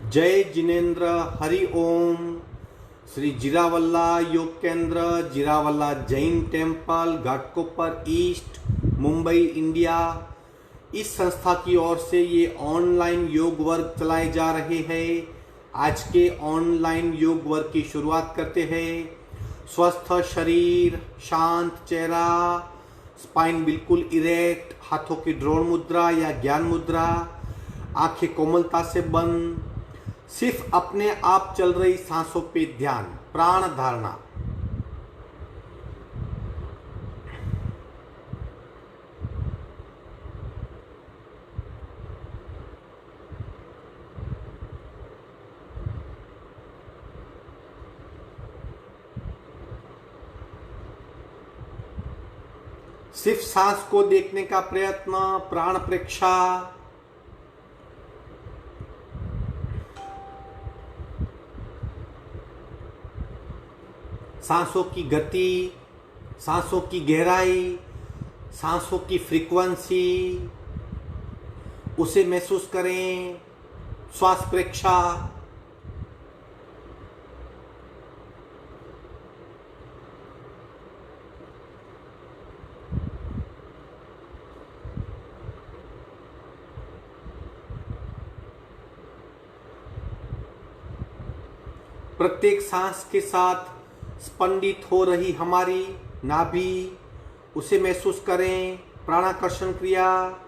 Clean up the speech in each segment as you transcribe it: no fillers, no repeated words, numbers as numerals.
जय जिनेन्द्र हरि ओम। Shri Jirawala Yog Kendra, Jirawala Jain temple, Ghatkopar east, Mumbai, India. इस संस्था की ओर से ये ऑनलाइन योग वर्ग चलाए जा रहे हैं। आज के ऑनलाइन योग वर्ग की शुरुआत करते हैं। स्वस्थ शरीर, शांत चेहरा, स्पाइन बिल्कुल इरेक्ट, हाथों की ड्रोन मुद्रा या ज्ञान मुद्रा, आंखें कोमलता से बंद, सिर्फ अपने आप चल रही सांसों पे ध्यान, प्राण धारणा। सिर्फ सांस को देखने का प्रयत्न, प्राण प्रेक्षा। सांसों की गति, सांसों की गहराई, सांसों की फ्रीक्वेंसी, उसे महसूस करें। श्वास प्रेक्षा। प्रत्येक सांस के साथ स्पंदित हो रही हमारी नाभि, उसे महसूस करें। प्राणाकर्षण क्रिया।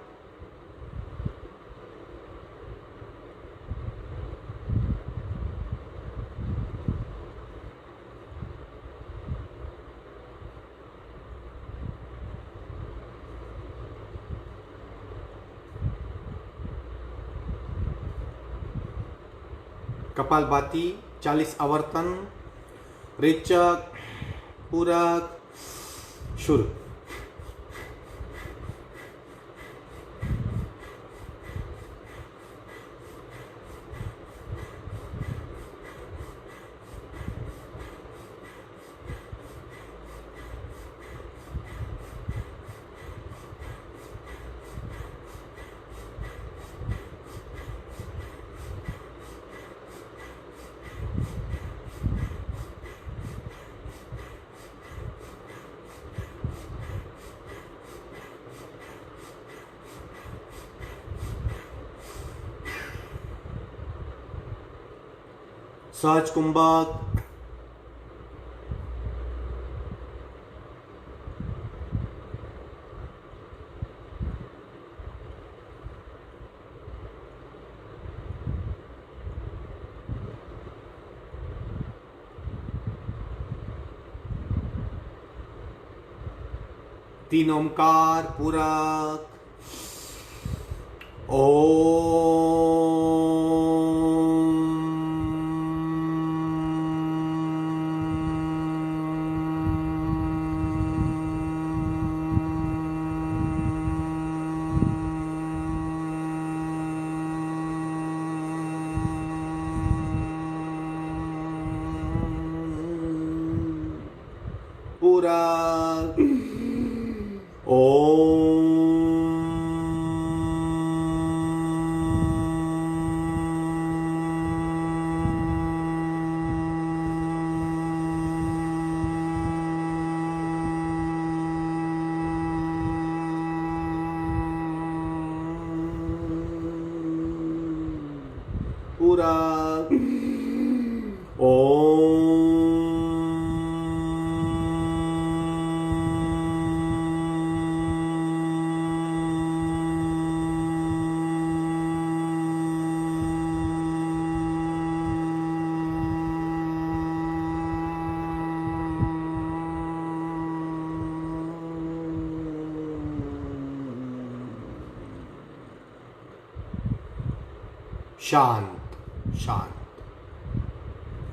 कपालभाति 40 आवर्तन। रेचक, पूरक, शुरू। सहज कुंभक। तीन ओमकार पूरक। पूरक। पूरक। शांत शांत।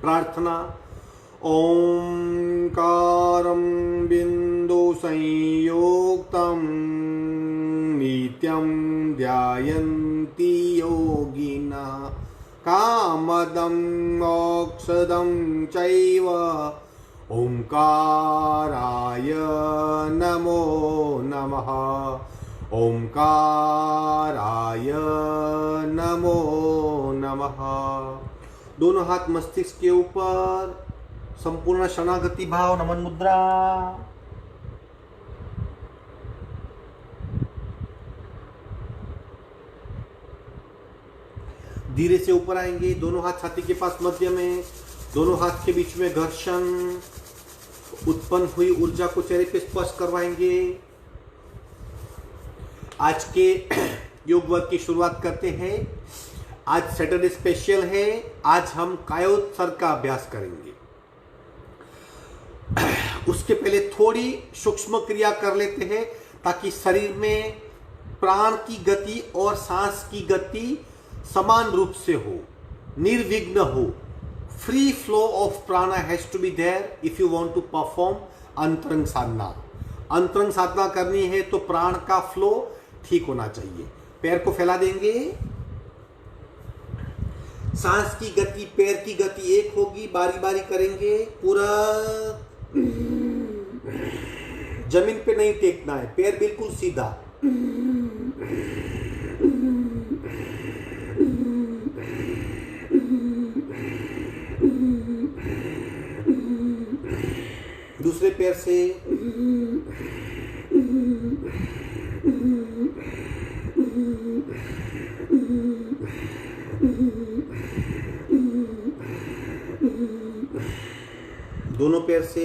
प्रार्थना। ओंकारं बिंदु संयुक्तं नित्यं ध्यायन्ति योगिनः। कामदं मोक्षदं चैव ओंकाराय नमो नमः। ओमकाराय नमो नमः। दोनों हाथ मस्तिष्क के ऊपर, संपूर्ण शरणागति भाव, नमन मुद्रा। धीरे से ऊपर आएंगे, दोनों हाथ छाती के पास मध्य में, दोनों हाथ के बीच में घर्षण, उत्पन्न हुई ऊर्जा को चेहरे पे स्पर्श करवाएंगे। आज के योग वर्ग की शुरुआत करते हैं। आज सैटरडे स्पेशल है। आज हम कायोत्सर्ग का अभ्यास करेंगे। उसके पहले थोड़ी सूक्ष्म क्रिया कर लेते हैं ताकि शरीर में प्राण की गति और सांस की गति समान रूप से हो, निर्विघ्न हो। Free flow of prana has to be there if you want to perform antaranga sadhana. अंतरंग साधना करनी है तो प्राण का फ्लो ठीक होना चाहिए। पैर को फैला देंगे, सांस की गति, पैर की गति एक होगी, बारी बारी करेंगे। पूरा जमीन पे नहीं टेकना है, पैर बिल्कुल सीधा। दूसरे पैर से दोनों पैर से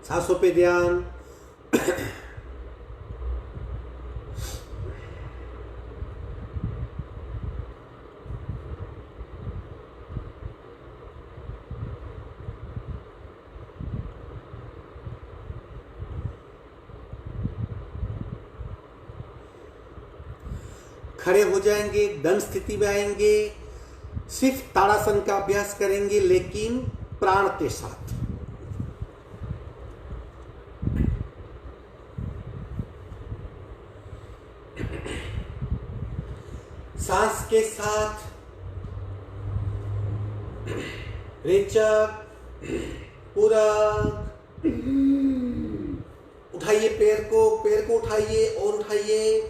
सांसों पे ध्यान। खड़े हो जाएंगे, दंड स्थिति में आएंगे। सिर्फ ताड़ासन का अभ्यास करेंगे, लेकिन प्राण के साथ। सांस के साथ रेचक, पूरक। उठाइए पैर को उठाइए और उठाइए,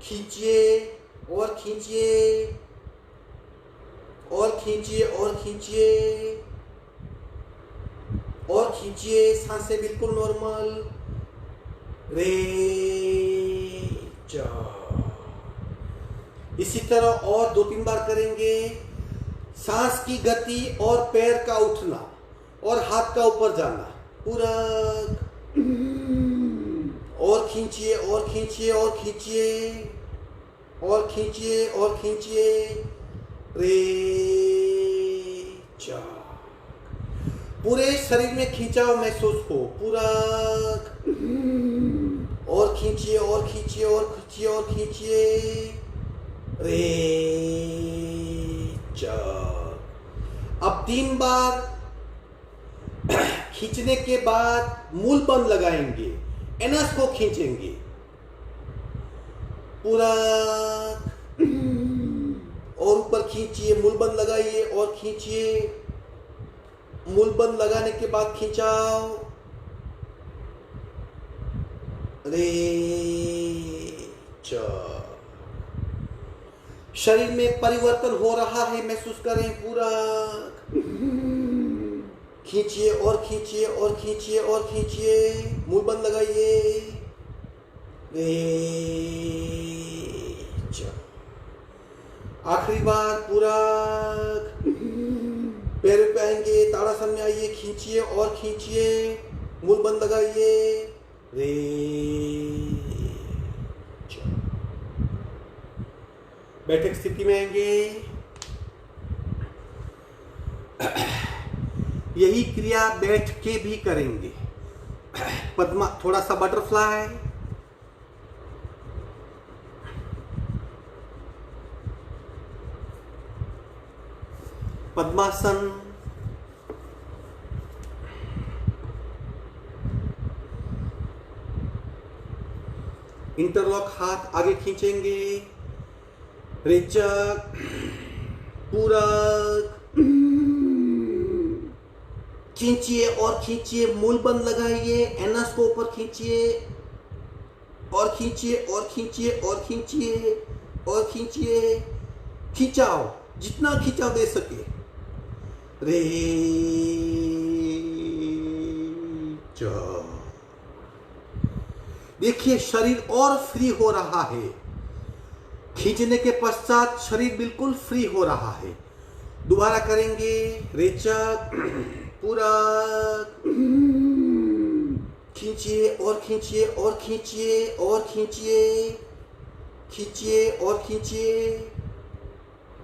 खींचिए और खींचिए और खींचिए और खींचिए और खींचिए। सांसें बिल्कुल नॉर्मल। इसी तरह और 2-3 बार करेंगे। सांस की गति और पैर का उठना और हाथ का ऊपर जाना। पूरा और खींचिए और खींचिए और खींचिए और खींचिए और खींचिए। पूरे शरीर में खिंचाव महसूस हो। पूरा और खींचिए और खींचिए और खींचिए और खींचिए। अब 3 बार खींचने के बाद मूल बंद लगाएंगे, एनस को खींचेंगे। पूरा और ऊपर खींचिए, मूल बंद लगाइए और खींचिए। मूल बंद लगाने के बाद खिंचाओ। शरीर में परिवर्तन हो रहा है, महसूस करें। पूरा खींचिए और खींचिए और खींचिए और खींचिए। मूल बंद लगाइए। आखिरी बार पूरा पैर पे आएंगे, ताड़ासन में आइए, खींचिए और खींचिए। मूल बंद लगाइए। बैठक स्थिति में आएंगे। यही क्रिया बैठ के भी करेंगे। पद्मा, थोड़ा सा बटरफ्लाई, पद्मासन, इंटरलॉक हाथ आगे खींचेंगे, रेचक, पूरक, खींचिए और खींचिए, मूल बंद लगाइए, एनस को ऊपर खींचिए और खींचिए और खींचिए और खींचिए और खींचिए, खिंचाओ, जितना खिंचाव दे सके। रे देखिए शरीर और फ्री हो रहा है। खींचने के पश्चात शरीर बिल्कुल फ्री हो रहा है। दोबारा करेंगे, रेचक, पूरक, खींचिए और खींचिए और खींचिए और खींचिए, खींचिए और खींचिए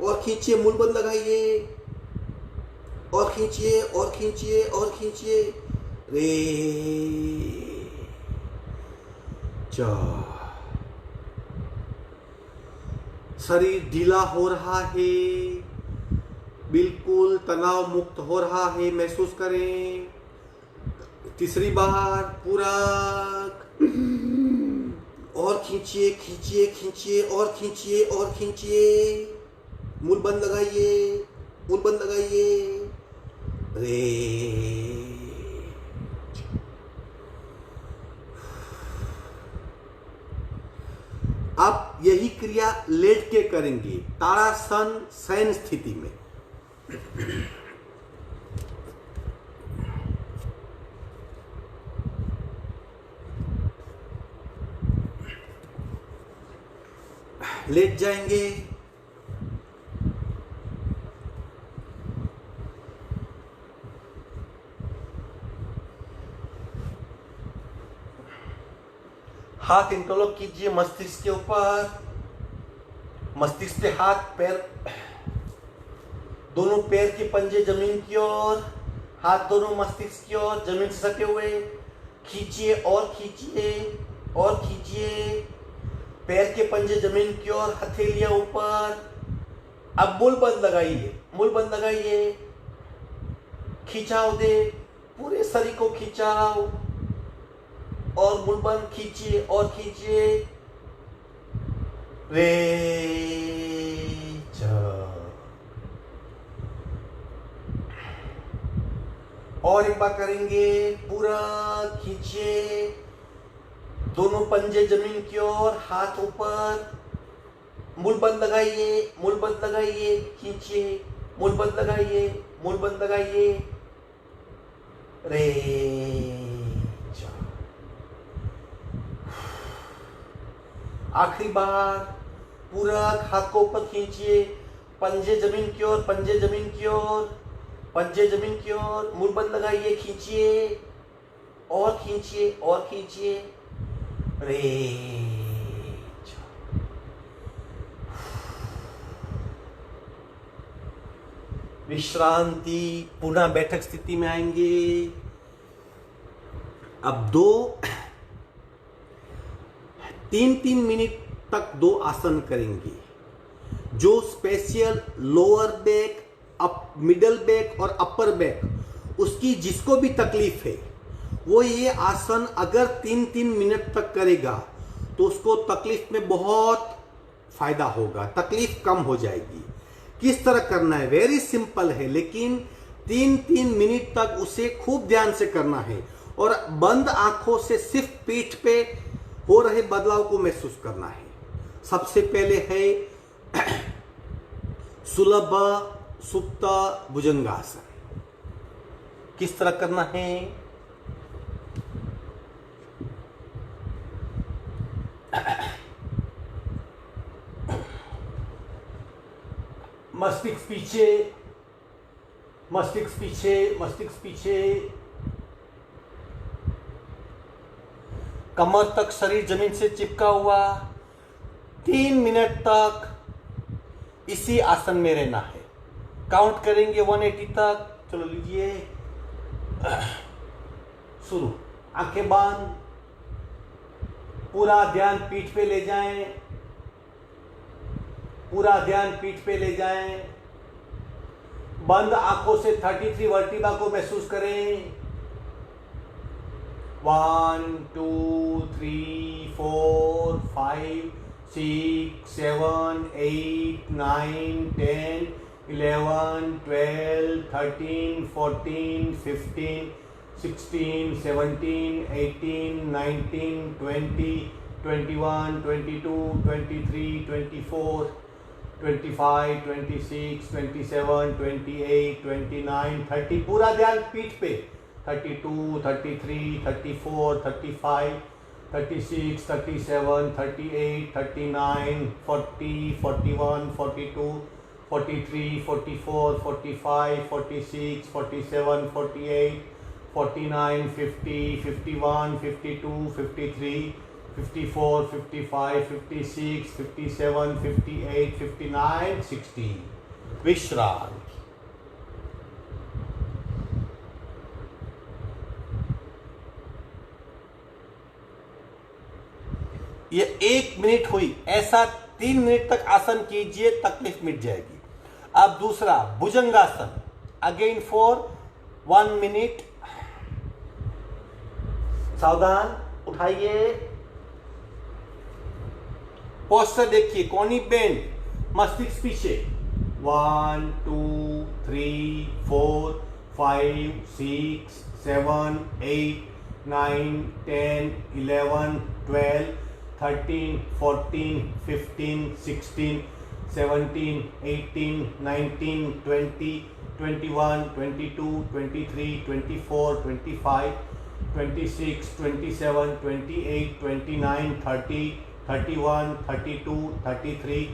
और खींचिए, मूल बंद लगाइए और खींचिए और खींचिए और खींचिए, रे चा। शरीर ढीला हो रहा है, बिल्कुल तनाव मुक्त हो रहा है, महसूस करें। तीसरी बार, पूरक, और खींचिए खींचिए खींचिए और खींचिए और खींचिए, मूल बंद लगाइए, मूल बंद लगाइए, रे। अब यही क्रिया लेट के करेंगे, ताड़ासन शयन स्थिति में। लेट जाएंगे, हाथ इंटरलॉक कीजिए मस्तिष्क के ऊपर, मस्तिष्क से हाथ, पैर, दोनों पैर के पंजे जमीन की ओर, हाथ दोनों मस्तिष्क की ओर, जमीन से सटे हुए, खींचिए और खींचिए और खींचिए, पैर के पंजे जमीन की ओर, हथेलियां ऊपर। अब मूल बंद लगाइए, मूल बंद लगाइए, खिंचाव दे, पूरे शरीर को खिंचाव और मूल बंद, खींचिए और खींचिए, रे और एक बार करेंगे, पूरा खींचिए, दोनों पंजे जमीन की ओर, हाथ ऊपर, मूल बंद लगाइए, मूल बंद लगाइए, खींचिए, मूल बंद लगाइए, मूल बंद लगाइए, रे। आखिरी बार, पूरा हाथ को ऊपर खींचिए, पंजे जमीन की ओर, पंजे जमीन की ओर, पंजे जमीन की ओर, मूल बंद लगाइए, खींचिए और खींचिए और खींचिए, रे। विश्रांति, पुनः बैठक स्थिति में आएंगे। अब 3-3 मिनट तक 2 आसन करेंगे। जो special lower back, middle back और अपर बैक, उसकी जिसको भी तकलीफ है वो ये आसन अगर 3-3 मिनट तक करेगा तो उसको तकलीफ में बहुत फायदा होगा, तकलीफ कम हो जाएगी। किस तरह करना है, वेरी सिंपल है, लेकिन 3-3 मिनट तक उसे खूब ध्यान से करना है और बंद आंखों से सिर्फ पीठ पे हो रहे बदलाव को महसूस करना है। सबसे पहले है सुलभ सुप्त भुजंगासन। किस तरह करना है, मस्तिष्क पीछे, मस्तिष्क पीछे, मस्तिष्क पीछे, कमर तक शरीर जमीन से चिपका हुआ, 3 मिनट तक इसी आसन में रहना है। काउंट करेंगे 180 तक। चलो लीजिए, शुरू। आंखें बंद, पूरा ध्यान पीठ पे ले जाएं, पूरा ध्यान पीठ पे ले जाएं। बंद आंखों से 33 वर्टिब्रा को महसूस करें। 1 2 3 4 5 6 7 8 9 10 11 12 13 14 15 16 17 18 19 20 21 22 23 24 25 26 27 28 29 30 पूरा ध्यान पीठ पे 32 33 34 35 36 37 38 39 40 41 42 43 44 45 46 47 48 49 50 51 52 53 54 55 56 57 58 59 60 विश्राम। ये 1 मिनट हुई, ऐसा 3 मिनट तक आसन कीजिए, तकलीफ मिट जाएगी। अब दूसरा भुजंगासन, अगेन फॉर 1 मिनट। सावधान, उठाइए, पोस्टर देखिए, कोनी बेंड, मस्तिष्क पीछे। 1 2 3 4 5 6 7 8 9 10 11 12 13 14 15 16 17 18 19 20 21 22 23 24 25 26 27 28 29 30 31 32 33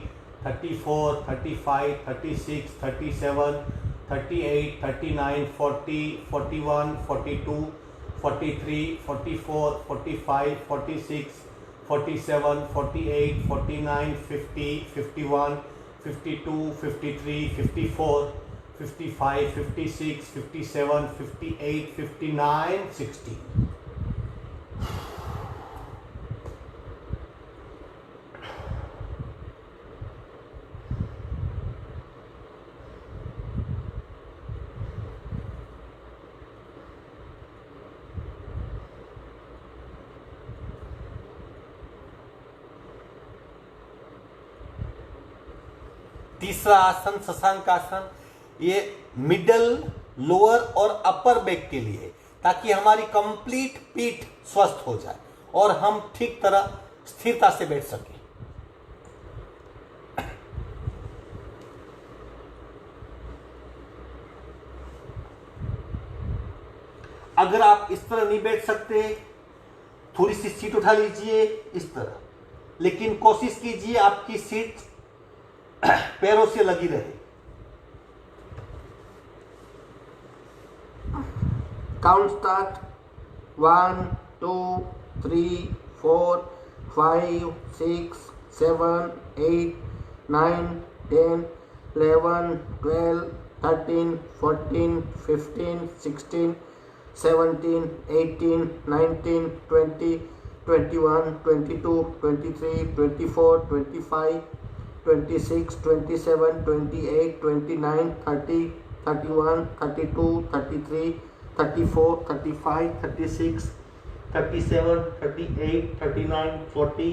34 35 36 37 38 39 40 41 42 43 44 45 46 47 48 49 50 51 52 53 54 55 56 57 58 59 60 तीसरा आसन शशांक आसन, ये मिडल, लोअर और अपर बैक के लिए, ताकि हमारी कंप्लीट पीठ स्वस्थ हो जाए और हम ठीक तरह स्थिरता से बैठ सकें। अगर आप इस तरह नहीं बैठ सकते, थोड़ी सी सीट उठा लीजिए इस तरह, लेकिन कोशिश कीजिए आपकी सीट पैरों से लगी रहे। काउंट स्टार्ट, 1 2 3 4 5 6 7 8 9 10 11 12 13 14 15 16 17 18 19 20 21 22 23 24 25 26 27 28 29 30 31 32 33 34 35 36 37 38 39 40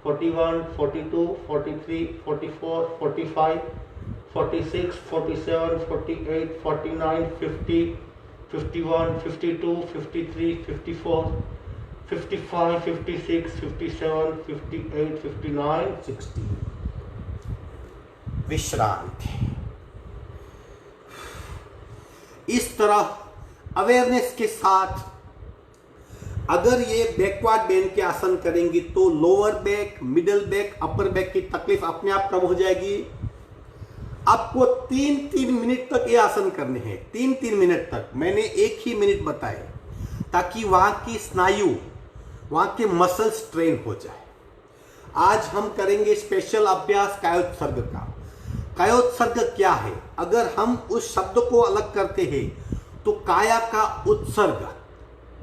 41 42 43 44 45 46 47 48 49 50 51 52 53 54 55 56 57 58 59 60 विश्रांति। इस तरह अवेयरनेस के साथ अगर ये बैकवर्ड बेंड के आसन करेंगी तो lower back, middle back, upper back की तकलीफ अपने आप कम हो जाएगी। आपको 3-3 मिनट तक ये आसन करने हैं, 3-3 मिनट तक। मैंने 1 ही मिनट बताए ताकि वहां की स्नायु, वहां के मसल्स ट्रेन हो जाए। आज हम करेंगे स्पेशल अभ्यास कायोत्सर्ग का। कायोत्सर्ग क्या है? अगर हम उस शब्द को अलग करते हैं तो काया का उत्सर्ग,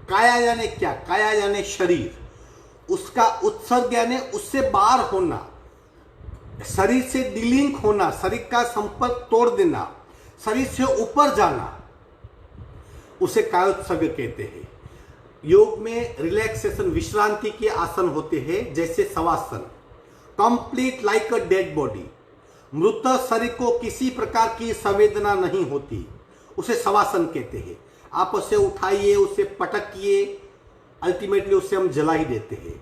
काया यानी क्या? काया यानी शरीर, उसका उत्सर्ग यानी उससे बाहर होना, शरीर से डिलिंक होना, शरीर का संपर्क तोड़ देना, शरीर से ऊपर जाना, उसे कायोत्सर्ग कहते हैं। योग में रिलैक्सेशन विश्रांति के आसन होते हैं, जैसे shavasana, complete like a dead body. मृत शरीर को किसी प्रकार की संवेदना नहीं होती, उसे शवासन कहते हैं। आप उसे उठाइए, उसे पटकिए, अल्टीमेटली उसे हम जला ही देते हैं।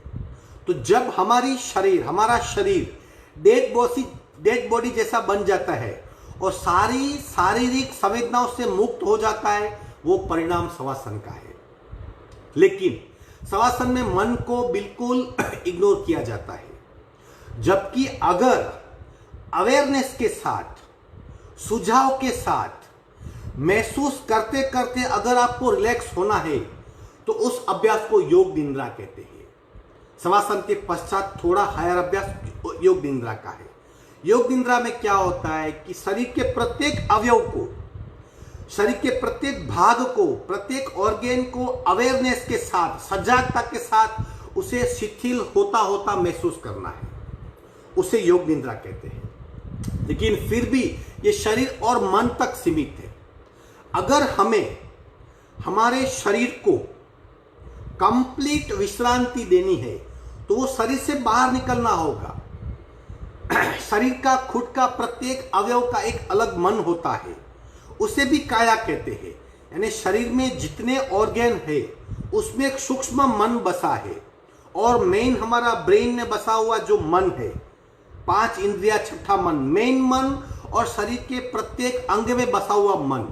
तो जब हमारा शरीर डेड बॉडी जैसा बन जाता है और सारी शारीरिक संवेदनाओं से मुक्त हो जाता है, वो परिणाम शवासन का है। लेकिन शवासन में मन को बिल्कुल इग्नोर किया जाता है, जबकि अगर अवेयरनेस के साथ, सुझाव के साथ, महसूस करते करते अगर आपको रिलैक्स होना है, तो उस अभ्यास को योग निद्रा कहते हैं। शवासन के पश्चात थोड़ा हायर अभ्यास योग निद्रा का है। योग निद्रा में क्या होता है कि शरीर के प्रत्येक अवयव को, शरीर के प्रत्येक भाग को, प्रत्येक ऑर्गेन को अवेयरनेस के साथ, सजागता के साथ उसे शिथिल होता होता महसूस करना है, उसे योग निद्रा कहते हैं। लेकिन फिर भी ये शरीर और मन तक सीमित है। अगर हमें हमारे शरीर को कंप्लीट विश्रांति देनी है, तो वो शरीर से बाहर निकलना होगा। शरीर का खुद का प्रत्येक अवयव का एक अलग मन होता है, उसे भी काया कहते हैं। यानी शरीर में जितने ऑर्गेन है उसमें एक सूक्ष्म मन बसा है, और मेन हमारा ब्रेन में बसा हुआ जो मन है, 5 इंद्रिया छठा मन, मेन मन, और शरीर के प्रत्येक अंग में बसा हुआ मन,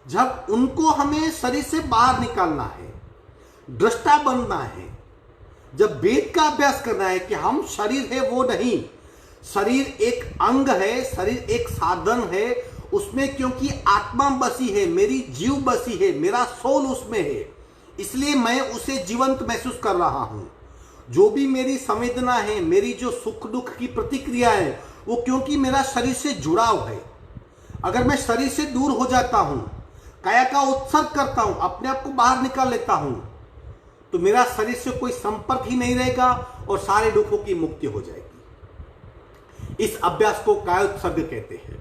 जब उनको हमें शरीर से बाहर निकालना है, दृष्टा बनना है, जब वेद का अभ्यास करना है कि हम शरीर है वो नहीं, शरीर एक अंग है, शरीर एक साधन है, उसमें क्योंकि आत्मा बसी है, मेरी जीव बसी है, मेरा सोल उसमें है, इसलिए मैं उसे जीवंत महसूस कर रहा हूं। जो भी मेरी संवेदना है, मेरी जो सुख दुख की प्रतिक्रिया है, वो क्योंकि मेरा शरीर से जुड़ाव है। अगर मैं शरीर से दूर हो जाता हूं, काया का उत्सर्ग करता हूं, अपने आप को बाहर निकाल लेता हूं, तो मेरा शरीर से कोई संपर्क ही नहीं रहेगा और सारे दुखों की मुक्ति हो जाएगी। इस अभ्यास को कायोत्सर्ग कहते हैं।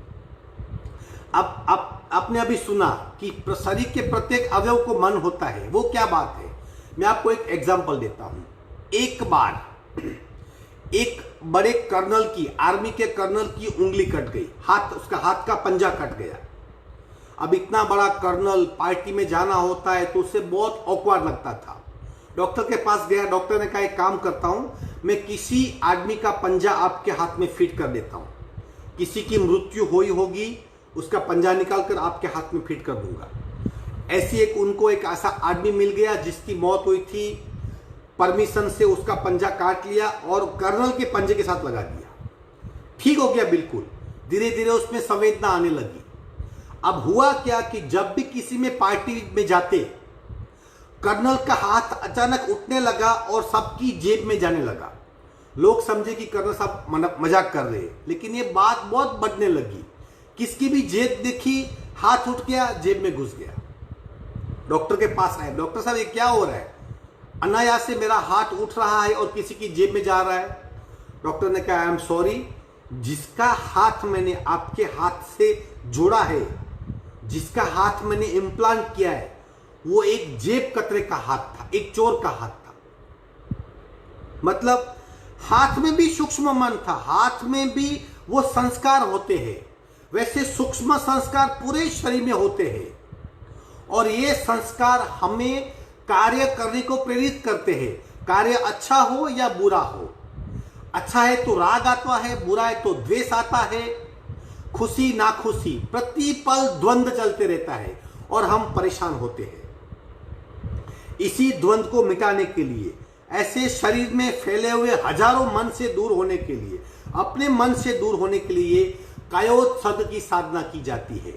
अब आपने अभी सुना कि शरीर के प्रत्येक अवयव को मन होता है, वो क्या बात है? मैं आपको एक एग्जांपल देता हूं। एक बार एक बड़े कर्नल की, आर्मी के कर्नल की उंगली कट गई, उसका हाथ का पंजा कट गया। अब इतना बड़ा कर्नल, पार्टी में जाना होता है तो उसे बहुत ऑकवर्ड लगता था। डॉक्टर के पास गया, डॉक्टर ने कहा एक काम करता हूं, मैं किसी आदमी का पंजा आपके हाथ में फिट कर देता हूं, किसी की मृत्यु हुई होगी, उसका पंजा निकालकर आपके हाथ में फिट कर दूंगा। उनको एक ऐसा आदमी मिल गया जिसकी मौत हुई थी, परमिशन से उसका पंजा काट लिया और कर्नल के पंजे के साथ लगा दिया, ठीक हो गया बिल्कुल। धीरे धीरे उसमें संवेदना आने लगी। अब हुआ क्या कि जब भी किसी में पार्टी में जाते, कर्नल का हाथ अचानक उठने लगा और सबकी जेब में जाने लगा। लोग समझे कि कर्नल साहब मजाक कर रहे हैं, लेकिन ये बात बहुत बढ़ने लगी। किसकी भी जेब देखी, हाथ उठ गया, जेब में घुस गया। डॉक्टर के पास आए, डॉक्टर साहब ये क्या हो रहा है? अनायास से मेरा हाथ उठ रहा है और किसी की जेब में जा रहा है। डॉक्टर ने कहा आई एम सॉरी, जिसका हाथ मैंने आपके हाथ से जोड़ा है, जिसका हाथ मैंने इम्प्लांट किया है, वो एक जेब कतरे का हाथ था, एक चोर का हाथ था। मतलब हाथ में भी सूक्ष्म मन था, हाथ में भी वो संस्कार होते हैं। वैसे सूक्ष्म संस्कार पूरे शरीर में होते हैं, और ये संस्कार हमें कार्य करने को प्रेरित करते हैं। कार्य अच्छा हो या बुरा हो, अच्छा है तो राग आता है, बुरा है तो द्वेष आता है, खुशी नाखुशी, प्रतिपल द्वंद्व चलते रहता है और हम परेशान होते हैं। इसी द्वंद्व को मिटाने के लिए, ऐसे शरीर में फैले हुए हजारों मन से दूर होने के लिए, अपने मन से दूर होने के लिए कायोत्सर्ग की साधना की जाती है।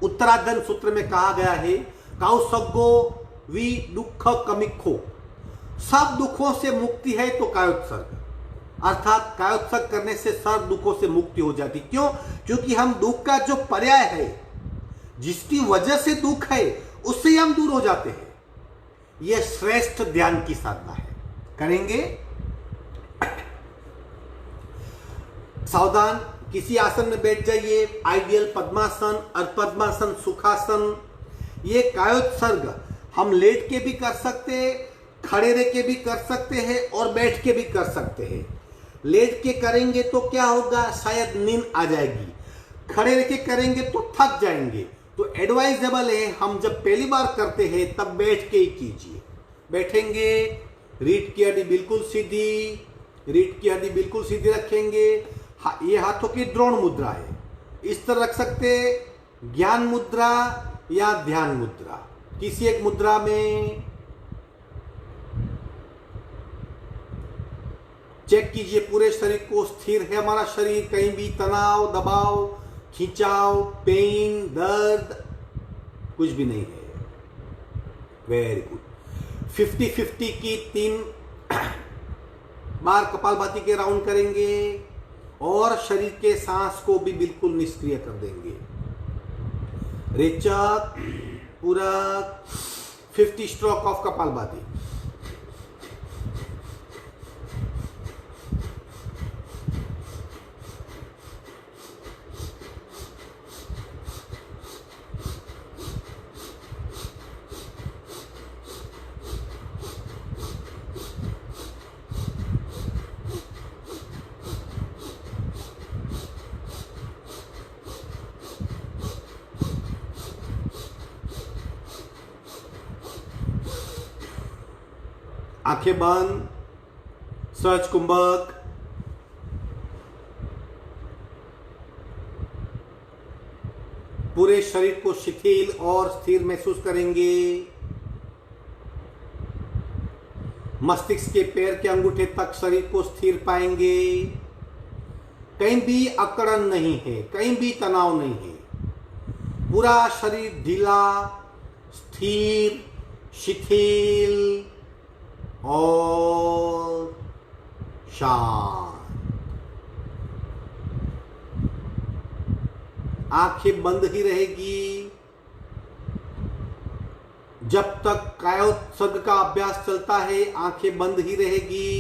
उत्तराधन सूत्र में कहा गया है, काउसग्गो वि दुख कमिखो, सब दुखों से मुक्ति है तो कायोत्सर्ग, अर्थात कायोत्सर्ग करने से सब दुखों से मुक्ति हो जाती। क्यों? क्योंकि हम दुख का जो पर्याय है, जिसकी वजह से दुख है, उससे हम दूर हो जाते हैं। यह श्रेष्ठ ध्यान की साधना है। करेंगे? सावधान, किसी आसन में बैठ जाइए, आइडियल पद्मासन, अर्धपद्मासन, सुखासन। ये कायोत्सर्ग हम लेट के भी कर सकते हैं, खड़े रह के भी कर सकते हैं और बैठ के भी कर सकते हैं। लेट के करेंगे तो क्या होगा, शायद नींद आ जाएगी। खड़े रह के करेंगे तो थक जाएंगे। तो एडवाइजेबल है हम जब पहली बार करते हैं तब बैठ के ही कीजिए। बैठेंगे, रीढ़ की हड्डी बिल्कुल सीधी, रीढ़ की हड्डी बिल्कुल सीधी रखेंगे। ये हाथों की द्रोण मुद्रा है, इस तरह रख सकते, ज्ञान मुद्रा या ध्यान मुद्रा, किसी एक मुद्रा में चेक कीजिए पूरे शरीर को, स्थिर है हमारा शरीर, कहीं भी तनाव, दबाव, खिंचाव, पेन, दर्द कुछ भी नहीं है। Very good. 50-50 की 3 बार कपालभाति के राउंड करेंगे और शरीर के सांस को भी बिल्कुल निष्क्रिय कर देंगे। रेचक, पूरक, 50 स्ट्रोक ऑफ कपालभाति। आंखें बंद, सहज कुंभक। पूरे शरीर को शिथिल और स्थिर महसूस करेंगे। मस्तिष्क के पैर के अंगूठे तक शरीर को स्थिर पाएंगे। कहीं भी अकड़न नहीं है, कहीं भी तनाव नहीं है। पूरा शरीर ढीला, स्थिर, शिथिल और शांत। आंखें बंद ही रहेगी जब तक कायोत्सर्ग का अभ्यास चलता है। आंखें बंद ही रहेगी,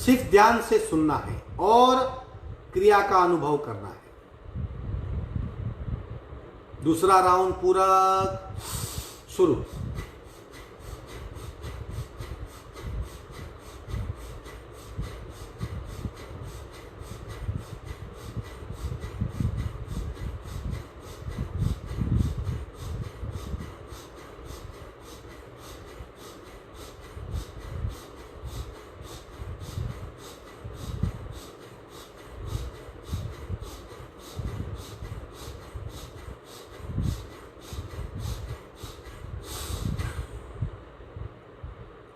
सिर्फ ध्यान से सुनना है और क्रिया का अनुभव करना है। दूसरा राउंड पूरक शुरू।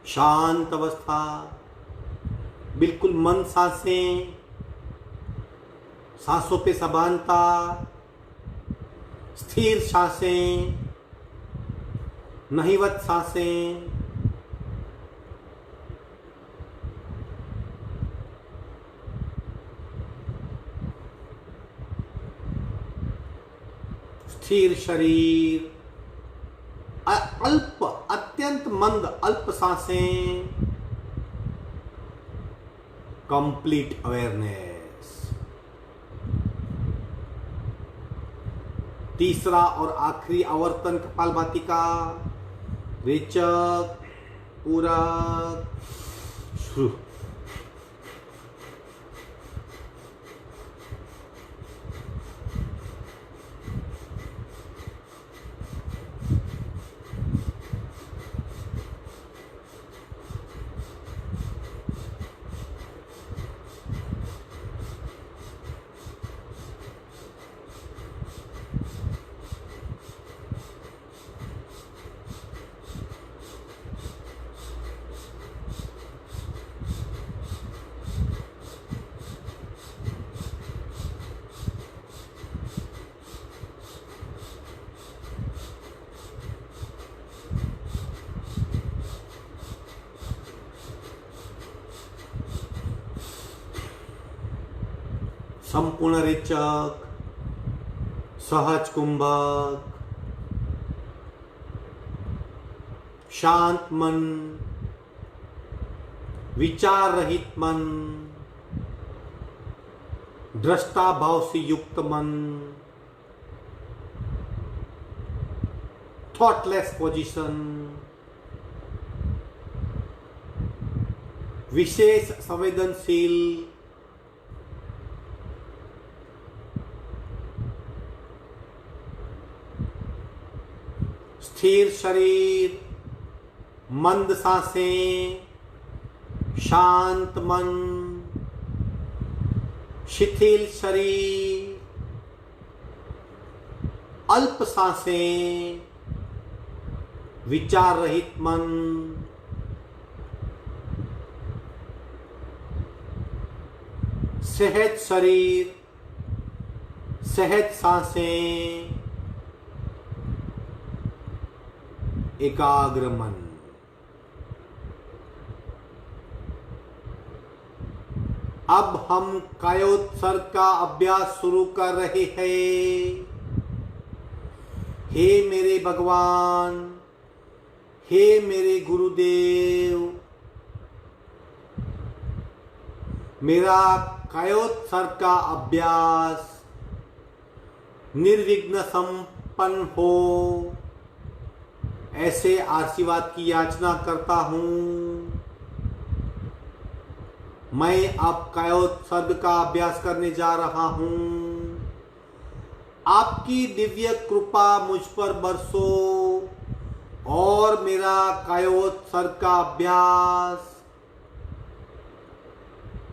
शांत अवस्था, बिल्कुल मंद सांसें, सांसों पे समानता, स्थिर सांसें, नहिवत सांसें। स्थिर शरीर, अल्प, अत्यंत मंद अल्प सांसें, कंप्लीट अवेयरनेस। तीसरा और आखिरी आवर्तन कपालभाति का। रेचक, पूरक शुरू। संपूर्ण रेचक, सहज कुंभक, शांत मन, विचार रहित मन, दृष्टा भाव से युक्त मन, थॉटलेस पोजीशन, विशेष संवेदनशील, स्थिर शरीर, मंद सांसें, शांत मन, शिथिल शरीर, अल्प सांसें, विचार रहित मन, सहज शरीर, सहज सांसें, एकाग्र मन। अब हम कायोत्सर्ग का अभ्यास शुरू कर रहे हैं। हे मेरे भगवान, हे मेरे गुरुदेव, मेरा कायोत्सर्ग का अभ्यास निर्विघ्न संपन्न हो, ऐसे आशीर्वाद की याचना करता हूं। मैं अब कायोत्सर्ग का अभ्यास करने जा रहा हूं। आपकी दिव्य कृपा मुझ पर बरसो और मेरा कायोत्सर्ग का अभ्यास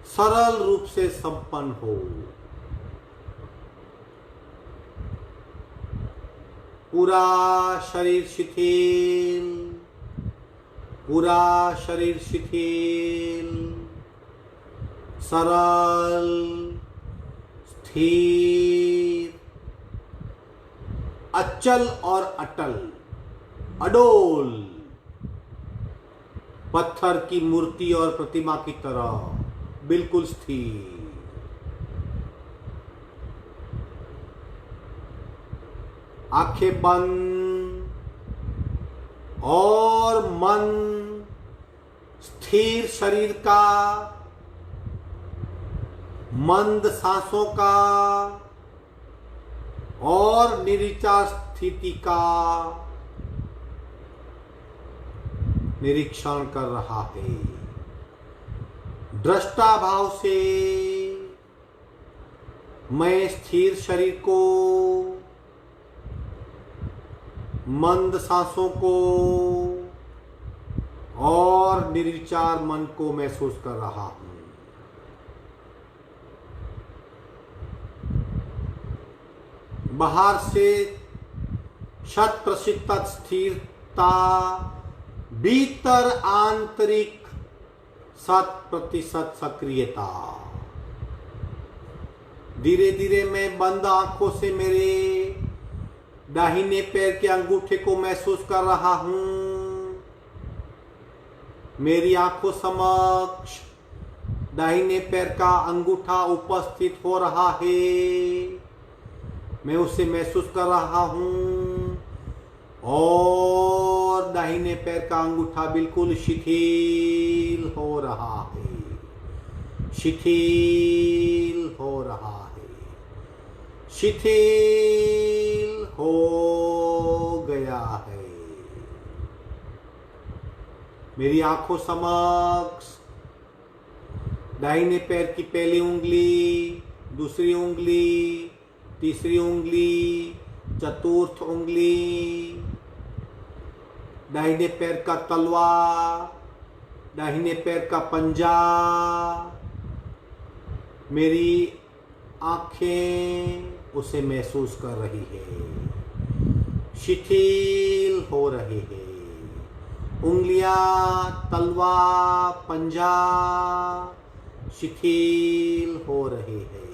सरल रूप से संपन्न हो। पूरा शरीर शिथिल, पूरा शरीर शिथिल, सरल, स्थिर, अचल और अटल, अडोल, पत्थर की मूर्ति और प्रतिमा की तरह बिल्कुल स्थिर। आंखें बंद और मन स्थिर शरीर का, मंद सांसों का और निर्विचार स्थिति का निरीक्षण कर रहा है। दृष्टा भाव से मैं स्थिर शरीर को, मंद सांसों को और निर्विचार मन को महसूस कर रहा हूं। बाहर से 100% स्थिरता, भीतर आंतरिक 100% सक्रियता। धीरे धीरे मैं बंद आंखों से मेरे दाहिने पैर के अंगूठे को महसूस कर रहा हूं। मेरी आंखों समक्ष दाहिने पैर का अंगूठा उपस्थित हो रहा है। मैं उसे महसूस कर रहा हूं और दाहिने पैर का अंगूठा बिल्कुल शिथिल हो रहा है, शिथिल हो रहा है, शिथिल हो गया है। मेरी आंखों समक्ष दाहिने पैर की पहली उंगली, दूसरी उंगली, तीसरी उंगली, चतुर्थ उंगली, दाहिने पैर का तलवा, दाहिने पैर का पंजा, मेरी आंखें उसे महसूस कर रही है, शिथिल हो रही है। उंगलियां, तलवा, पंजा शिथिल हो रही है।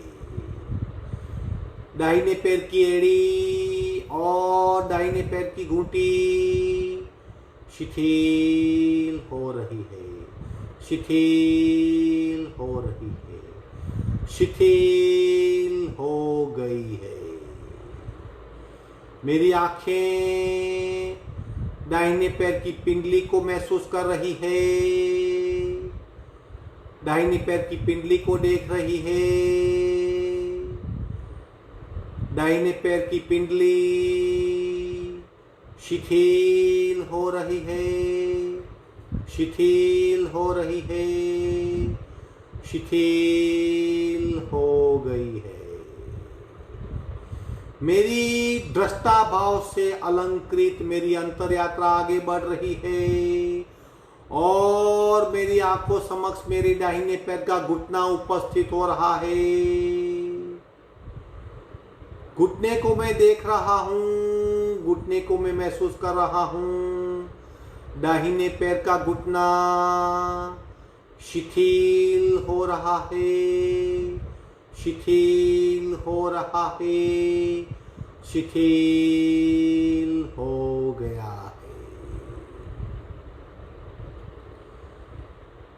दाहिने पैर की एड़ी और दाहिने पैर की घूंटी शिथिल हो रही है, शिथिल हो रही है, शिथिल हो गई है। मेरी आंखें दाहिने पैर की पिंडली को महसूस कर रही है, दाहिने पैर की पिंडली को देख रही है। दाहिने पैर की पिंडली शिथिल हो रही है, शिथिल हो रही है, शिथिल हो गई है। मेरी दृष्टा भाव से अलंकृत मेरी अंतर यात्रा आगे बढ़ रही है और मेरी आंखों समक्ष मेरे दाहिने पैर का घुटना उपस्थित हो रहा है। घुटने को मैं देख रहा हूं, घुटने को मैं महसूस कर रहा हूं। दाहिने पैर का घुटना शिथिल हो रहा है, शिथिल हो रहा है, शिथिल हो गया है।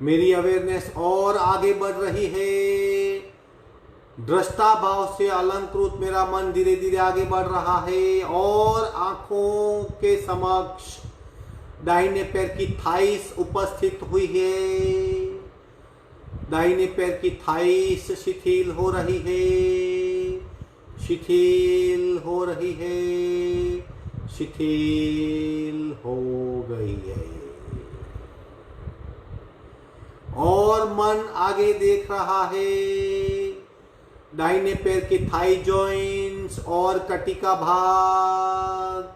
मेरी अवेयरनेस और आगे बढ़ रही है। दृष्टा भाव से अलंकृत मेरा मन धीरे धीरे आगे बढ़ रहा है और आंखों के समक्ष दाहिने पैर की थाइस उपस्थित हुई है। दाहिने पैर की थाइस शिथिल हो रही है, शिथिल हो रही है, शिथिल हो गई है। और मन आगे देख रहा है। दाहिने पैर के थाई जॉइंट्स और कटिका भाग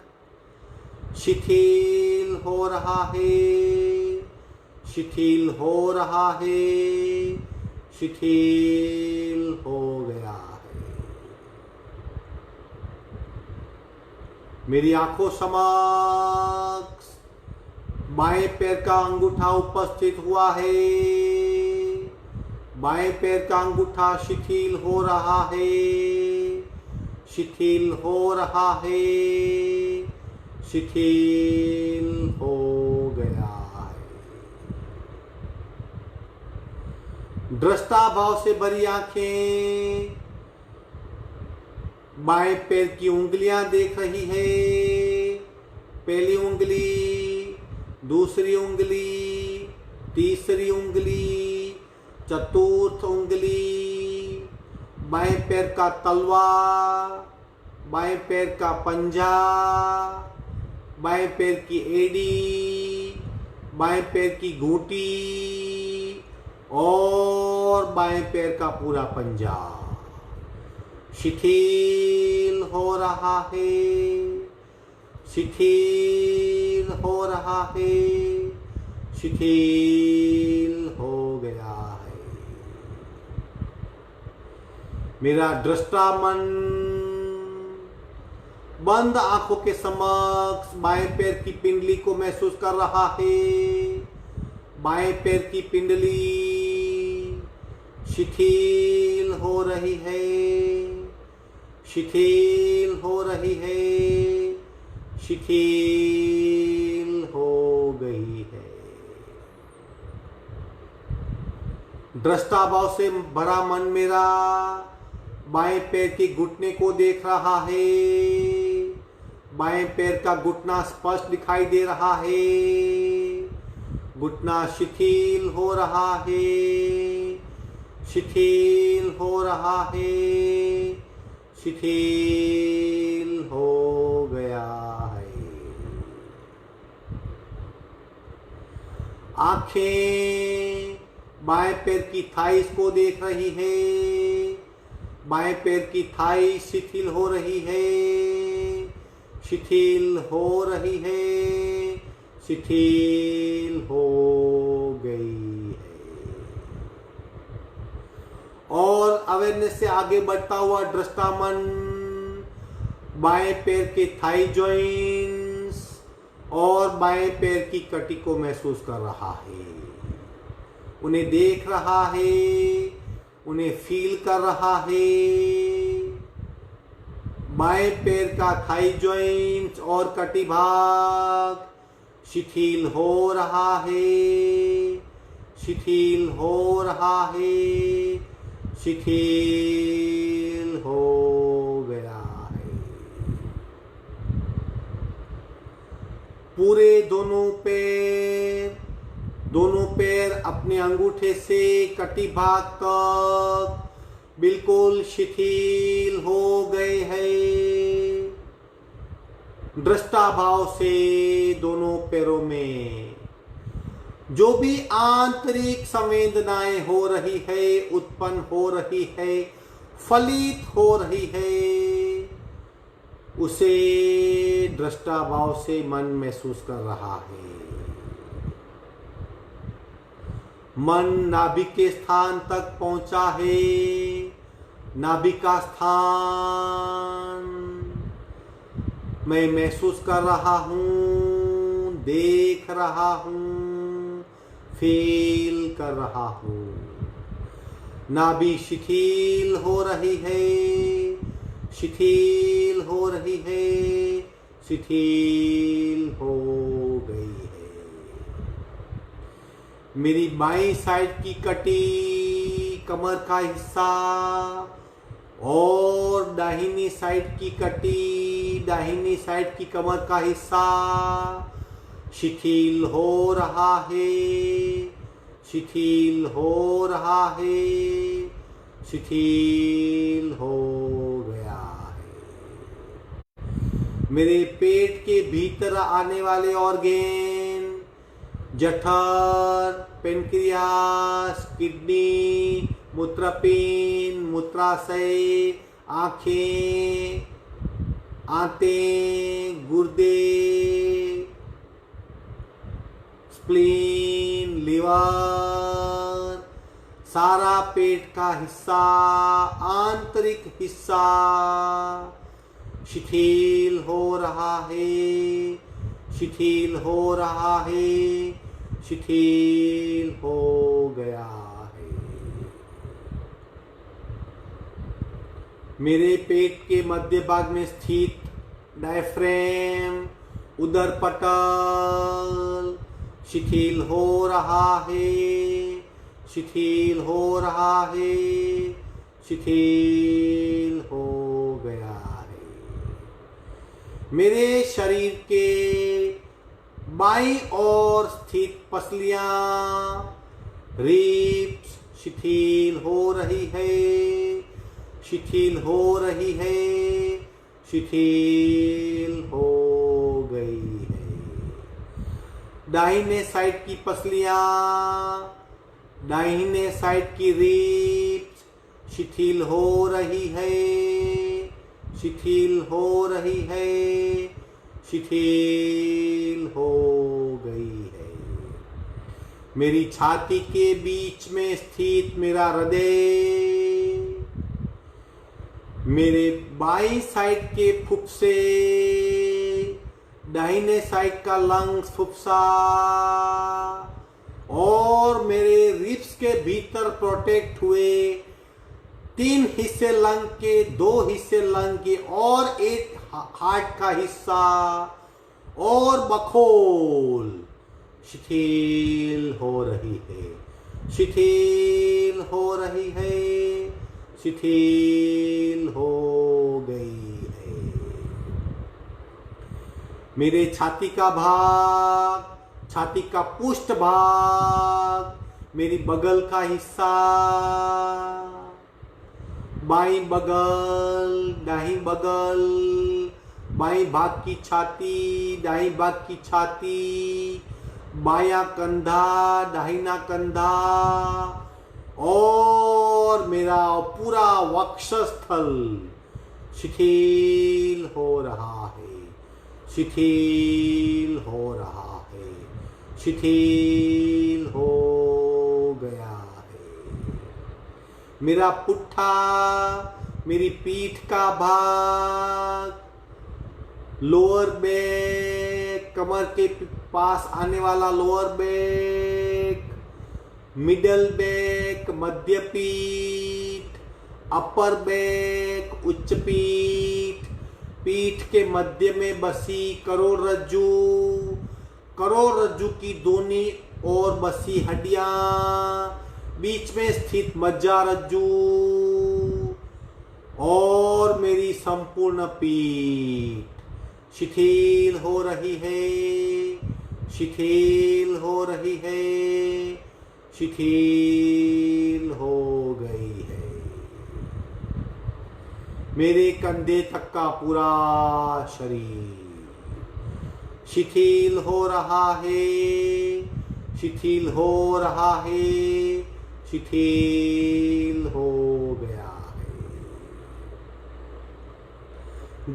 शिथिल हो रहा है, शिथिल हो रहा है, शिथिल हो गया है। मेरी आंखों समक्ष बाएं पैर का अंगूठा उपस्थित हुआ है। बाएं पैर का अंगूठा शिथिल हो रहा है, शिथिल हो रहा है, शिथिल हो गया है। दृष्टा भाव से भरी आंखें बाएं पैर की उंगलियां देख रही है। पहली उंगली, दूसरी उंगली, तीसरी उंगली, चतुर्थ उंगली, बाएं पैर का तलवा, बाएं पैर का पंजा, बाएं पैर की एड़ी, बाएं पैर की घूंटी और बाएं पैर का पूरा पंजा शिथिल हो रहा है, शिथिल हो रहा है, शिथिल हो गया है। मेरा दृष्टा मन बंद आंखों के समक्ष बाएं पैर की पिंडली को महसूस कर रहा है। बाएं पैर की पिंडली शिथिल हो रही है, शिथिल हो रही है, शिथिल हो गई है। दृष्टा भाव से भरा मन मेरा बाएं पैर के घुटने को देख रहा है। बाएं पैर का घुटना स्पष्ट दिखाई दे रहा है। घुटना शिथिल हो रहा है, शिथिल हो रहा है, शिथिल हो गया है। आंखें बाएं पैर की थाइस को देख रही है। बाएं पैर की थाई शिथिल हो रही है, शिथिल हो रही है, शिथिल हो गई है। और अवेयरनेस से आगे बढ़ता हुआ दृष्टा मन बाएं पैर के थाई जॉइंट्स और बाएं पैर की कटी को महसूस कर रहा है। उन्हें देख रहा है, उन्हें फील कर रहा है। बाएं पैर का थाई जॉइंट्स और कटी भाग शिथिल हो रहा है, शिथिल हो रहा है, शिथिल हो गया है। पूरे दोनों पैर अपने अंगूठे से कटी भाग तक बिल्कुल शिथिल हो गए हैं। दृष्टा भाव से दोनों पैरों में जो भी आंतरिक संवेदनाएं हो रही है, उत्पन्न हो रही है, फलित हो रही है, उसे दृष्टा भाव से मन महसूस कर रहा है। मन नाभिक के स्थान तक पहुंचा है। नाभिक का स्थान मैं महसूस कर रहा हूं, देख रहा हूं, फील कर रहा हूं। नाभि शिथिल हो रही है, शिथिल हो रही है, शिथिल हो गई है। मेरी बाईं साइड की कटी, कमर का हिस्सा और दाहिनी साइड की कटी, दाहिनी साइड की कमर का हिस्सा शिथिल हो रहा है, शिथिल हो रहा है, शिथिल हो गया है। मेरे पेट के भीतर आने वाले ऑर्गेन, जठर, पेनक्रियास, किडनी, मूत्रपिंड, मूत्राशय, आंखें, आंतें, गुर्दे, स्प्लीन, लिवर, सारा पेट का हिस्सा, आंतरिक हिस्सा शिथिल हो रहा है, शिथिल हो रहा है, शिथिल हो गया है। मेरे पेट के मध्य भाग में स्थित डायफ्रेम, उदर पटल शिथिल हो रहा है, शिथिल हो रहा है, शिथिल हो गया है। मेरे शरीर के बाईं ओर स्थित पसलियां, रिब्स शिथिल हो रही है, शिथिल हो रही है, शिथिल हो गई है। दाहिने साइड की पसलियां, दाहिने साइड की रिब्स शिथिल हो रही है, शिथिल हो रही है, शिथिल हो गई है। मेरी छाती के बीच में स्थित मेरा हृदय, मेरे बाईं साइड के फुफ्से, दाहिने साइड का लंग्स फुफ्सा और मेरे रिब्स के भीतर प्रोटेक्ट हुए 3 हिस्से लंग के, 2 हिस्से लंग के और एक हार्ट का हिस्सा और बखोल शिथिल हो रही है, शिथिल हो रही है, शिथिल हो गई है। मेरे छाती का भाग, छाती का पुष्ट भाग, मेरी बगल का हिस्सा, बाईं बगल, दाहिनी बगल, बाईं भाग की छाती, दाहिनी भाग की छाती, बायां कंधा, दाहिना कंधा और मेरा पूरा वक्षस्थल शिथिल हो रहा है, शिथिल हो रहा है, शिथिल हो गया है। मेरा पुट्ठा, मेरी पीठ का भाग, लोअर बैक, कमर के पास आने वाला लोअर बैक, मिडल बैक, मध्य पीठ, अपर बैक, उच्च पीठ, पीठ के मध्य में बसी करोड़रज्जु, करोड़रज्जु की दोनों ओर बसी हड्डियां, बीच में स्थित मज्जारज्जु और मेरी संपूर्ण पीठ शिथिल हो रही है, शिथिल हो रही है, शिथिल हो गई है। मेरे कंधे तक का पूरा शरीर शिथिल हो रहा है, शिथिल हो रहा है, शिथिल हो गया है।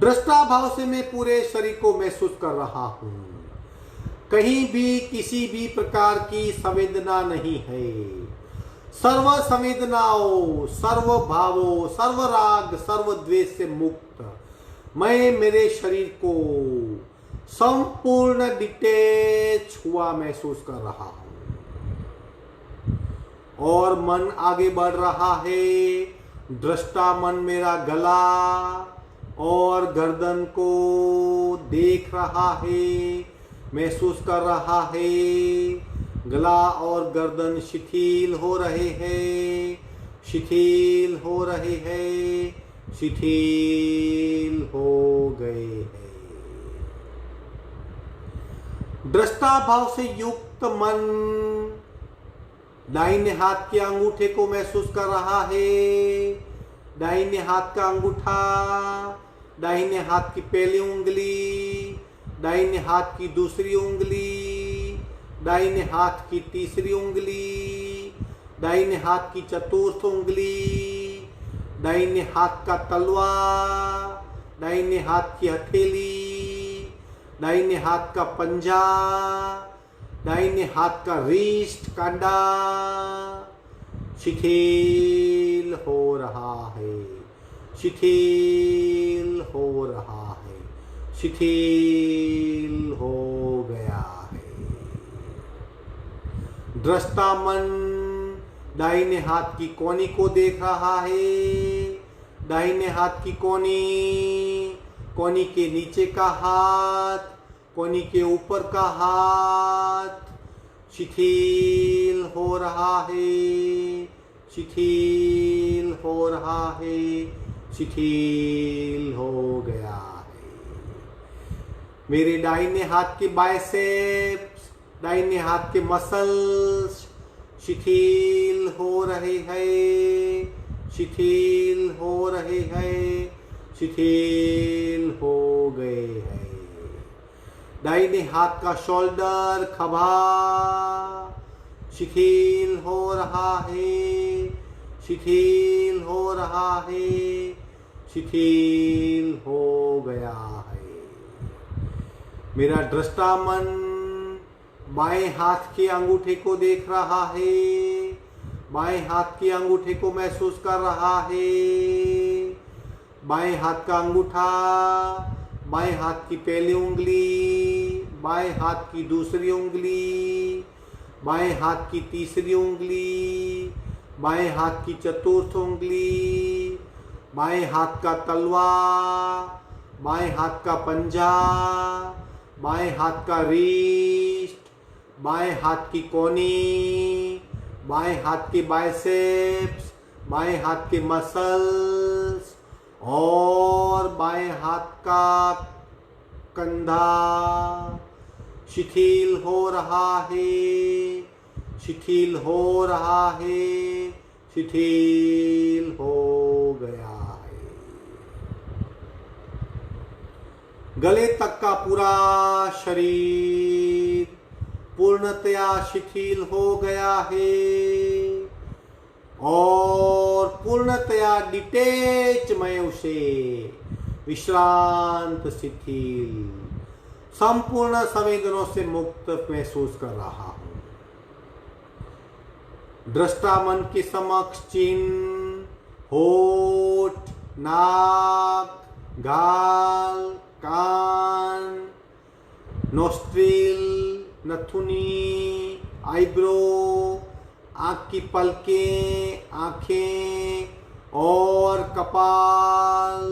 दृष्टा भाव से मैं पूरे शरीर को महसूस कर रहा हूं। कहीं भी किसी भी प्रकार की संवेदना नहीं है। सर्व संवेदनाओं, सर्व भावों, सर्व राग, सर्व द्वेष से मुक्त मैं मेरे शरीर को संपूर्ण डिटेच हुआ महसूस कर रहा हूं। और मन आगे बढ़ रहा है। दृष्टा मन मेरा गला और गर्दन को देख रहा है, महसूस कर रहा है। गला और गर्दन शिथिल हो रहे हैं, शिथिल हो रहे हैं, शिथिल हो गए हैं। दृष्टा भाव से युक्त मन दाहिने हाथ के अंगूठे को महसूस कर रहा है। दाहिने हाथ का अंगूठा, दाहिने हाथ की पहली उंगली, दाहिने हाथ की दूसरी उंगली, दाहिने हाथ की तीसरी उंगली, दाहिने हाथ की चतुर्थ उंगली, दाहिने हाथ का तलवा, दाहिने हाथ की हथेली, दाहिने हाथ का पंजा, दाहिने हाथ का रिस्ट कांडा शिथिल हो रहा है, शिथिल हो रहा है, शिथिल हो गया है। दृष्टा मन दाहिने हाथ की कोनी को देख रहा है। दाहिने हाथ की कोनी, कोनी के नीचे का हाथ, कोनी के ऊपर का हाथ शिथिल हो रहा है, शिथिल हो रहा है, शिथिल हो गया है। मेरे दाहिने हाथ के बाइसेप्स, दाहिने हाथ के मसल्स शिथिल हो रहे हैं, शिथिल हो रहे हैं, शिथिल हो गए हैं। दाहिने हाथ का शोल्डर, खभा शिथिल हो रहा है, शिथिल हो रहा है, शिथिल हो गया है। मेरा दृष्टा मन बाएं हाथ के अंगूठे को देख रहा है, बाएं हाथ के अंगूठे को महसूस कर रहा है। बाएं हाथ का अंगूठा, बाएं हाथ की पहली उंगली, बाएं हाथ की दूसरी उंगली, बाएं हाथ की तीसरी उंगली, बाएं हाथ की चतुर्थ उंगली, बाएं हाथ का तलवा, बाएं हाथ का पंजा, बाएं हाथ का रिस्ट, बाएं हाथ की कोनी, बाएं हाथ के बाइसेप्स, बाएं हाथ के मसल्स और बाएं हाथ का कंधा शिथिल हो रहा है, शिथिल हो रहा है, शिथिल हो गया है। गले तक का पूरा शरीर पूर्णतया शिथिल हो गया है और पूर्णतया डिटेच मैं उसे विश्रांत, शिथिल, संपूर्ण संवेदनों से मुक्त महसूस कर रहा हूं। दृष्टा मन के समक्ष चिन्ह, होठ, नाक, गाल, कान, नोस्ट्रिल, नथुनी, आईब्रो, आँख की पलकें, आँखें और कपाल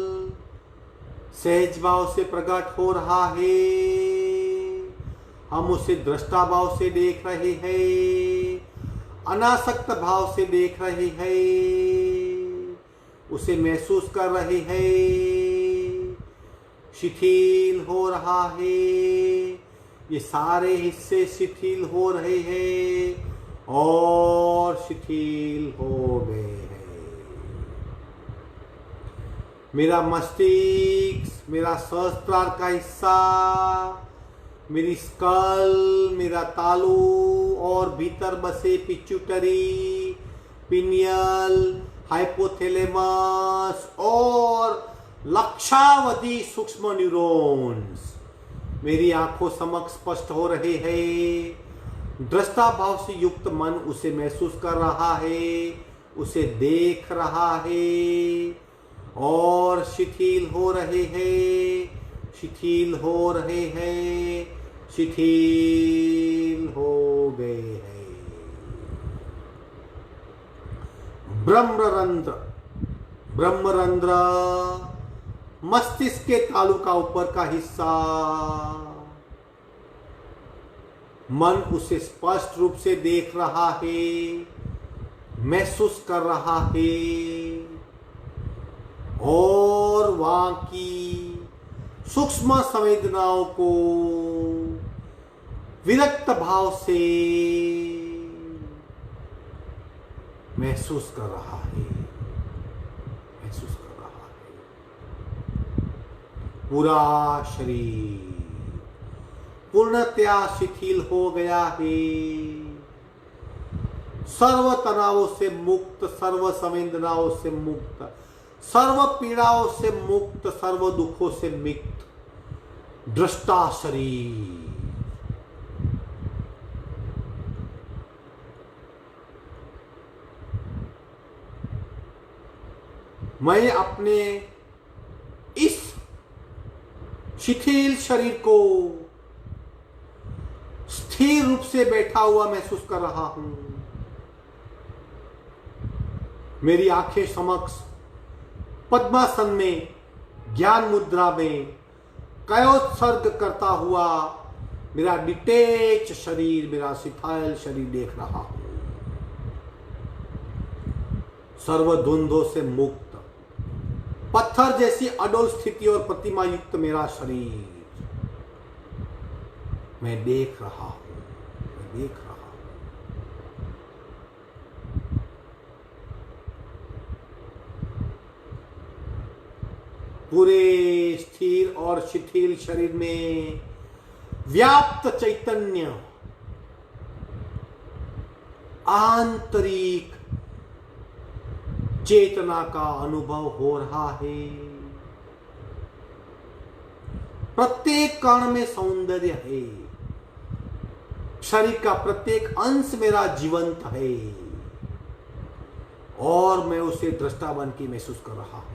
सहज भाव से प्रकट हो रहा है। हम उसे दृष्टा भाव से देख रहे हैं, अनासक्त भाव से देख रहे हैं, उसे महसूस कर रहे हैं। शिथिल हो रहा है, ये सारे हिस्से शिथिल हो रहे हैं और शिथिल हो गए हैं। मेरा मस्तिष्क, मेरा सहस्त्रार का हिस्सा मेरी स्कल, मेरा तालु और भीतर बसे पिट्यूटरी, पिनियल, हाइपोथैलेमस और लक्षावधि सूक्ष्म न्यूरॉन्स मेरी आंखों समक्ष स्पष्ट हो रहे हैं। दृष्टा भाव से युक्त मन उसे महसूस कर रहा है, उसे देख रहा है और शिथिल हो रहे हैं, शिथिल हो रहे हैं, शिथिल हो गए हैं। ब्रह्मरंध्र, ब्रह्मरंध्र मस्तिष्क के तालु का ऊपर का हिस्सा। मन उसे स्पष्ट रूप से देख रहा है, महसूस कर रहा है और वहां की सूक्ष्म संवेदनाओं को विरक्त भाव से महसूस कर रहा है, महसूस कर रहा है। पूरा शरीर पूर्णतया शिथिल हो गया है, सर्व तनावों से मुक्त, सर्व संवेदनाओं से मुक्त, सर्व पीड़ाओं से मुक्त, सर्व दुखों से मुक्त दृष्टा शरीर। मैं अपने इस शिथिल शरीर को स्थिर रूप से बैठा हुआ महसूस कर रहा हूं। मेरी आंखें समक्ष पद्मासन में, ज्ञान मुद्रा में कायोत्सर्ग करता हुआ मेरा डिटेच शरीर, मेरा शिथिल शरीर देख रहा हूं। सर्व द्वंद्वों से मुक्त, पत्थर जैसी अडोल स्थिति और प्रतिमा युक्त मेरा शरीर मैं देख रहा हूं, मैं देख रहा हूं। पूरे स्थिर और शिथिल शरीर में व्याप्त चैतन्य, आंतरिक चेतना का अनुभव हो रहा है। प्रत्येक कण में सौंदर्य है, शरीर का प्रत्येक अंश मेरा जीवंत है और मैं उसे दृष्टा बन के महसूस कर रहा हूं।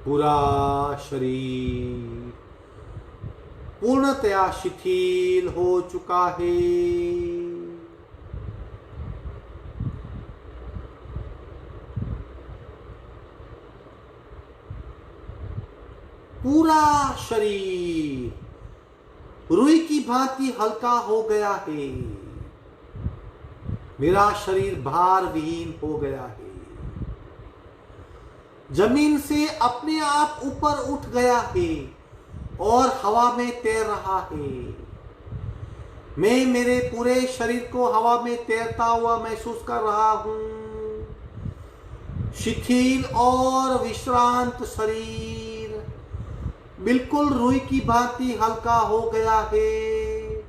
पूरा शरीर पूर्णतया शिथिल हो चुका है। पूरा शरीर रुई की भांति हल्का हो गया है। मेरा शरीर भार विहीन हो गया है, जमीन से अपने आप ऊपर उठ गया है और हवा में तैर रहा है। मैं मेरे पूरे शरीर को हवा में तैरता हुआ महसूस कर रहा हूं। शिथिल और विश्रांत शरीर बिल्कुल रुई की भांति हल्का हो गया है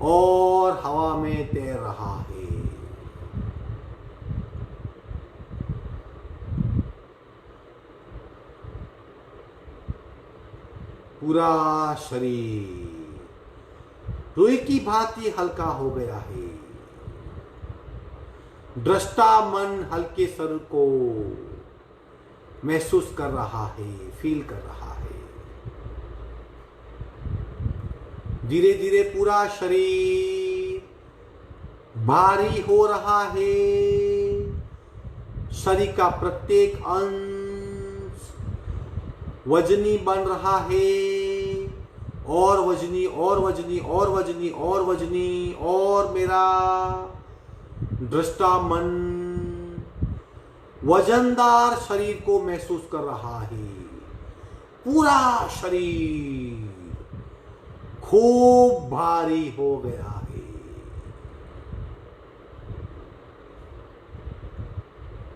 और हवा में तैर रहा है। पूरा शरीर रुई की भांति हल्का हो गया है। दृष्टा मन हल्के शरीर को महसूस कर रहा है, फील कर रहा है। धीरे धीरे पूरा शरीर भारी हो रहा है। शरीर का प्रत्येक अंश वजनी बन रहा है और वजनी और वजनी और वजनी और वजनी, और मेरा दृष्टा मन वजनदार शरीर को महसूस कर रहा है। पूरा शरीर खूब भारी हो गया है।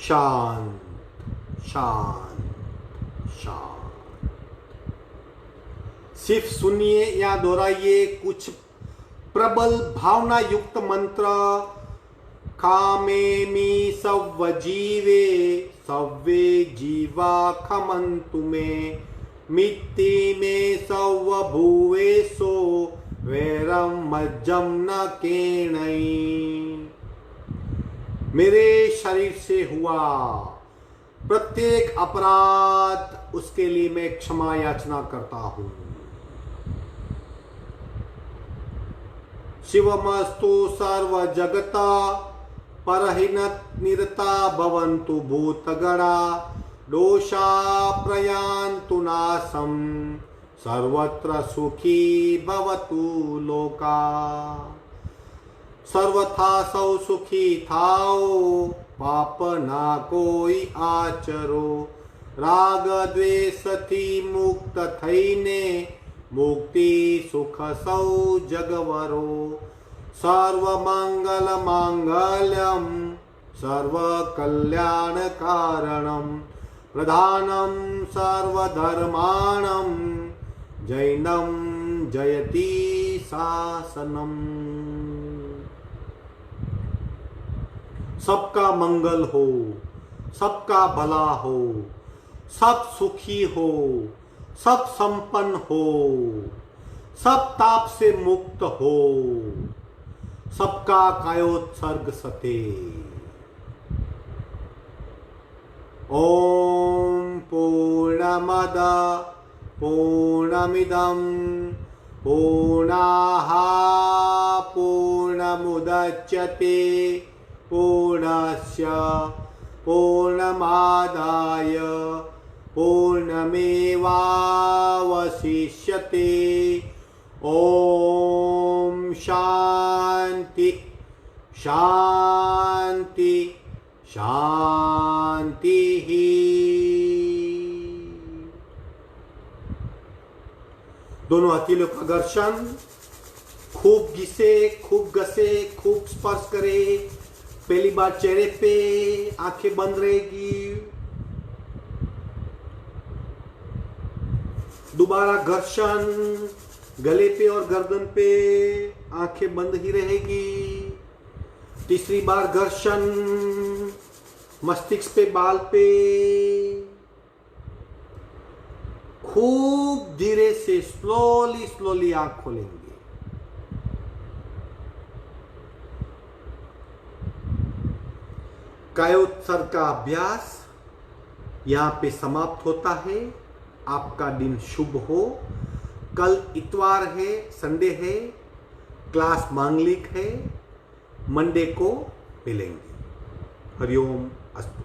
शांत शांत शांत। सिर्फ सुनिए या दोहराइए कुछ प्रबल भावना युक्त मंत्र। कामेमि सव्वजीवे सव्वे जीवा खमन्तु मे मित्ति मे सव्वभुवेसो वैरम मज्जम न केणै। मेरे शरीर से हुआ प्रत्येक अपराध उसके लिए मैं क्षमा याचना करता हूं। शिवमस्तु सर्व जगता परहिनत निरता भवन्तु भूतगणा दोषा प्रयान्तु नाशम सर्वत्र सुखी भवतु लोका। सर्वथा सौ सुखी थाओ पाप ना कोई आचरो राग द्वेष थी मुक्त थईने मुक्ति सुख सौ जगवरो। सर्व मंगल मांगल्यम सर्व कल्याण कारणम प्रधानम सर्वधर्माणम जैनम जयति शासनम। सबका मंगल हो, सबका भला हो, सब सुखी हो, सब संपन्न हो, सब ताप से मुक्त हो, सबका कायोत्सर्ग सते। ओम पूर्णमद पूर्णमिदं पूर्णाः पूर्णमुदच्यते पूर्णस्य पूर्णमादाय पूर्णमेवावशिष्यते। ओम शांति शांति शांति। दोनों हथेलियों का घर्षण, खूब घिसे, खूब घसे, खूब स्पर्श करे। पहली बार चेहरे पे, आंखें बंद रहेगी। दोबारा घर्षण गले पे और गर्दन पे, आंखें बंद ही रहेगी। तीसरी बार घर्षण मस्तिष्क पे, बाल पे। खूब धीरे से स्लोली स्लोली आंख खोलेंगे। कायोत्सर्ग का अभ्यास यहाँ पे समाप्त होता है। आपका दिन शुभ हो। कल इतवार है, संडे है, क्लास मांगलिक है। मंडे को मिलेंगे। हरिओम अस्तु।